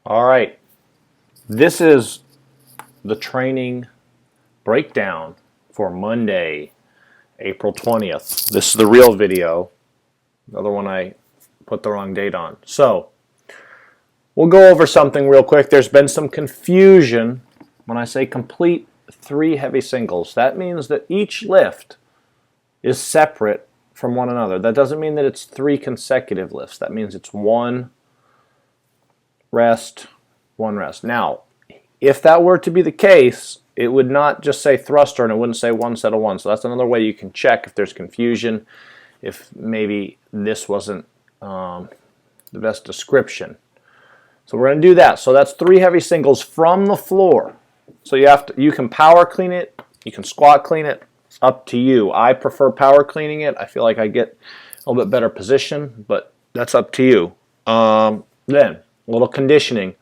All right, this is the training breakdown for Monday, April 20th. This is the real video. The other one I put the wrong date on. So, we'll go over something real quick. There's been some confusion when I say complete 3 heavy singles. That means that each lift is separate from one another. That doesn't mean that it's 3 consecutive lifts. That means it's 1 rest, 1 rest. Now, if that were to be the case, it would not just say thruster and it wouldn't say 1 set of 1. So that's another way you can check if there's confusion, if maybe this wasn't the best description. So we're going to do that. So that's 3 heavy singles from the floor. So you can power clean it, you can squat clean it. It's up to you. I prefer power cleaning it. I feel like I get a little bit better position, but that's up to you. Then a little conditioning.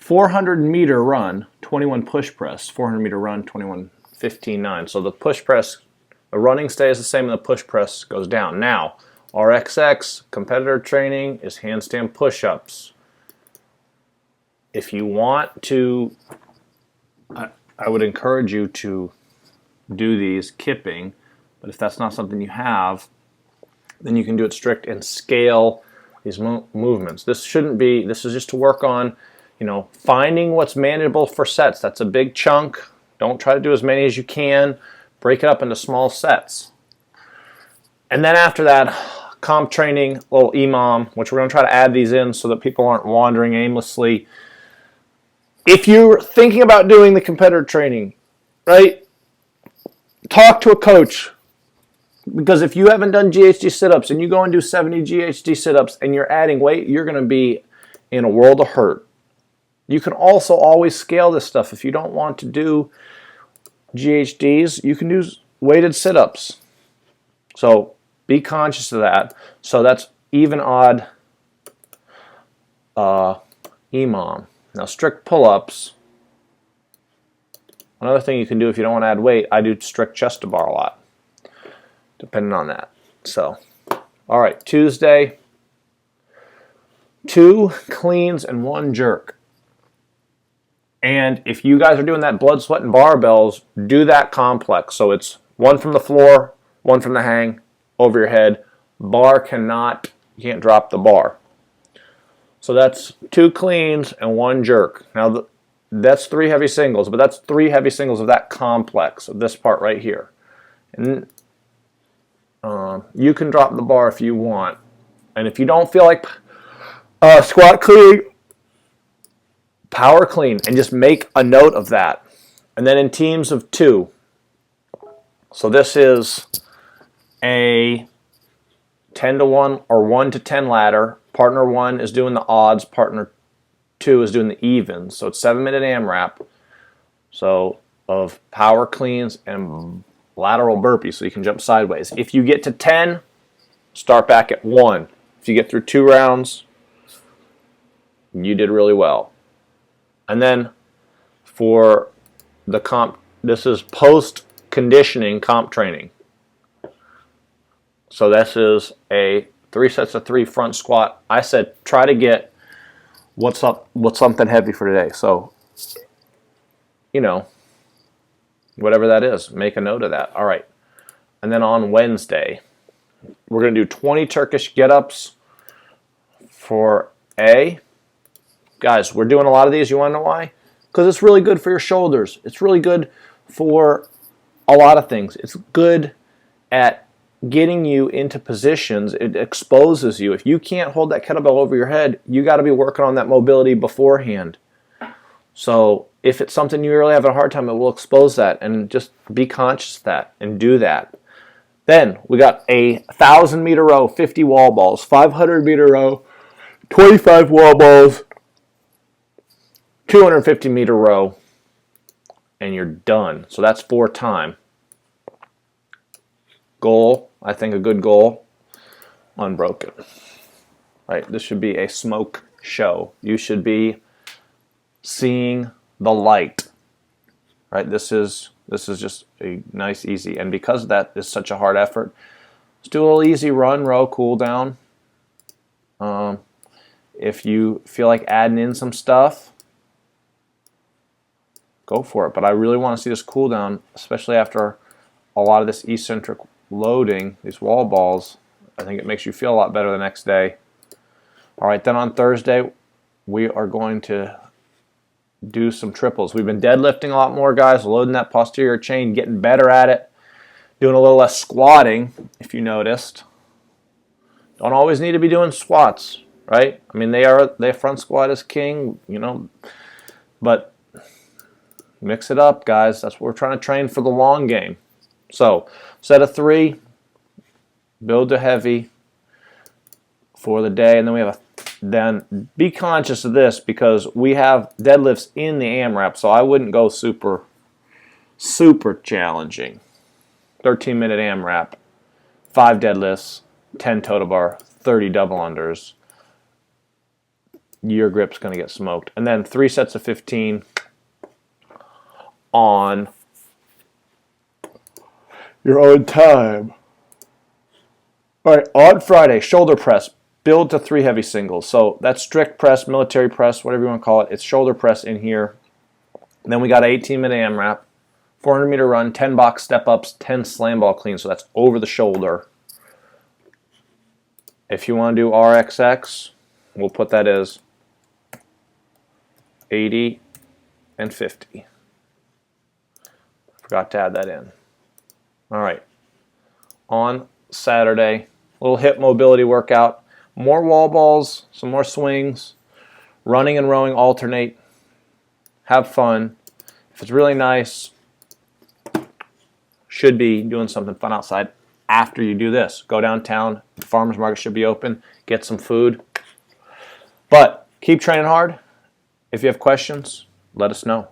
400-meter run, 21 push press. 400-meter run, 21 15.9. So the push press, the running stays the same and the push press goes down. Now, RXX competitor training is handstand push-ups. If you want to, I would encourage you to do these kipping, but if that's not something you have, then you can do it strict and scale these movements. This is just to work on, finding what's manageable for sets. That's a big chunk. Don't try to do as many as you can. Break it up into small sets. And then after that, comp training, little EMOM, which we're going to try to add these in so that people aren't wandering aimlessly. If you're thinking about doing the competitor training, right, talk to a coach. Because if you haven't done GHD sit-ups and you go and do 70 GHD sit-ups and you're adding weight, you're going to be in a world of hurt. You can also always scale this stuff. If you don't want to do GHDs, you can do weighted sit-ups. So be conscious of that. So that's even odd EMOM. Now strict pull-ups. Another thing you can do if you don't want to add weight, I do strict chest to bar a lot, depending on that. So, all right, Tuesday, 2 cleans and 1 jerk. And if you guys are doing that blood, sweat, and barbells, do that complex. So it's 1 from the floor, 1 from the hang, over your head. Bar you can't drop the bar. So that's 2 cleans and 1 jerk. Now that's 3 heavy singles, but that's 3 heavy singles of that complex, of this part right here. And you can drop the bar if you want. And if you don't feel like squat clean, power clean, and just make a note of that. And then in teams of 2. So this is a 10-to-1 or 1-to-10 ladder. Partner 1 is doing the odds. Partner 2 is doing the evens. So it's 7-minute AMRAP. So of power cleans and lateral burpees, so you can jump sideways. If you get to 10, start back at 1. If you get through 2 rounds, you did really well. And then for the comp, this is post-conditioning comp training. So this is a 3 sets of 3 front squat. I said try to get what's something heavy for today. So, whatever that is, make a note of that. All right. And then on Wednesday, we're going to do 20 Turkish Getups for A. Guys, we're doing a lot of these. You want to know why? Because it's really good for your shoulders. It's really good for a lot of things. It's good at getting you into positions. It exposes you. If you can't hold that kettlebell over your head, you got to be working on that mobility beforehand. So if it's something you really have a hard time, it will expose that, and just be conscious of that and do that. Then we got a 1,000-meter row, 50 wall balls, 500-meter row, 25 wall balls, 250-meter row, and you're done. So that's 4 time. Goal, I think a good goal, unbroken. Right, this should be a smoke show. You should be seeing the light. Right, this is just a nice, easy, and because that is such a hard effort, Let's do a little easy run, row, cool down. If you feel like adding in some stuff, go for it. But I really want to see this cool down, especially after a lot of this eccentric loading, these wall balls. I think it makes you feel a lot better the next day. All right, then on Thursday, we are going to do some triples. We've been deadlifting a lot more, guys, loading that posterior chain, getting better at it, doing a little less squatting, if you noticed. Don't always need to be doing squats, right? I mean, their front squat is king, you know, but mix it up, guys. That's what we're trying to train for the long game. So, set of 3, build to heavy for the day, and then be conscious of this because we have deadlifts in the AMRAP, so I wouldn't go super challenging. 13-minute AMRAP, 5 deadlifts, 10 total bar, 30 double unders. Your grip's going to get smoked. And then 3 sets of 15 on your own time. All right, on Friday, shoulder press. Build to 3 heavy singles. So that's strict press, military press, whatever you want to call it. It's shoulder press in here. And then we got an 18-minute AMRAP, 400-meter run, 10 box step-ups, 10 slam ball cleans. So that's over the shoulder. If you want to do RXX, we'll put that as 80 and 50. Forgot to add that in. All right. On Saturday, a little hip mobility workout. More wall balls, some more swings. Running and rowing alternate. Have fun. If it's really nice, should be doing something fun outside after you do this. Go downtown. The farmer's market should be open. Get some food. But keep training hard. If you have questions, let us know.